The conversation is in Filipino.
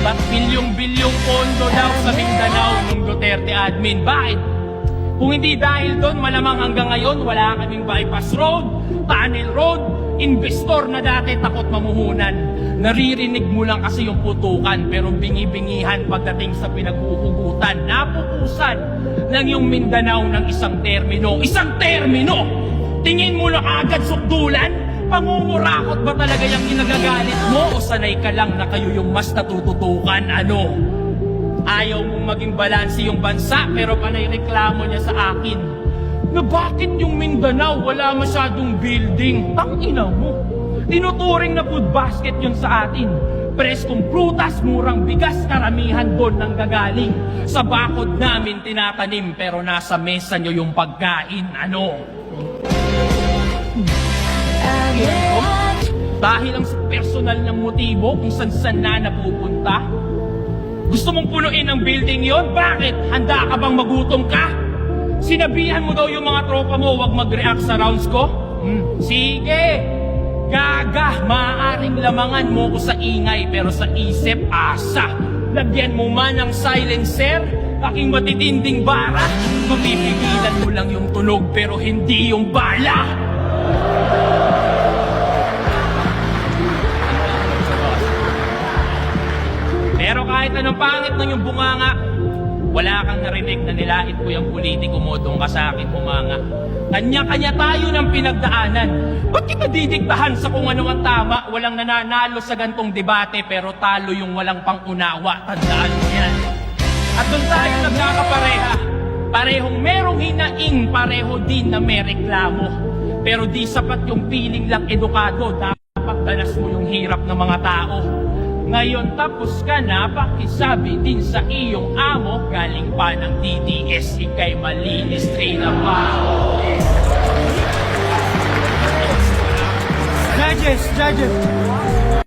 Ba't bilyong-bilyong pondo daw sa Mindanao nung Duterte admin? Bakit? Kung hindi dahil doon, malamang hanggang ngayon wala kaming bypass road, tunnel road, investor na dati takot mamuhunan. Naririnig mo lang kasi yung putukan pero bingi-bingihan pagdating sa pinaghuhugutan. Napupusan lang yung Mindanao ng isang termino. Isang termino! Tingin mo na agad sukdulan? Pangungurakot ba talaga yung ginagagalit mo? O sanay ka lang na kayo yung mas natututukan? Ano? Ayaw mong maging balanse yung bansa pero panay reklamo niya sa akin na bakit yung Mindanao wala masyadong building? Tangina mo! Tinuturing na food basket yun sa atin. Preskong prutas, murang bigas, karamihan doon nang gagaling. Sa bakod namin tinatanim pero nasa mesa nyo yung pagkain. Ano? Dahil ang personal na motibo kung saan na napupunta? Gusto mong punuin ang building yon? Bakit? Handa ka bang magutom ka? Sinabihan mo daw yung mga tropa mo wag mag-react sa rounds ko? Sige! Gaga! Maaaring lamangan mo ko sa ingay pero sa isip, asa! Lagyan mo man ng silencer, aking matitinding bara, mapipigilan mo lang yung tunog pero hindi yung bala! Pero kahit anong pangit ng yung bunganga, wala kang narinig na nilait ko yung politiko mo doon ka sa akin humanga. Kanya-kanya tayo ng pinagdaanan. Ba't kita didiktahan sa kung ano ang tama? Walang nananalo sa gantong debate pero talo yung walang pangunawa. Tandaan mo yan. At doon tayo nagkakapareha. Parehong merong hinaing, pareho din na may reklamo. Pero di sapat yung piling lang edukado. Dapat danas mo yung hirap ng mga tao. Ngayon tapos ka na, pakisabi din sa iyong amo, galing pa ng DDS, ikay malinis train na bao. Judges!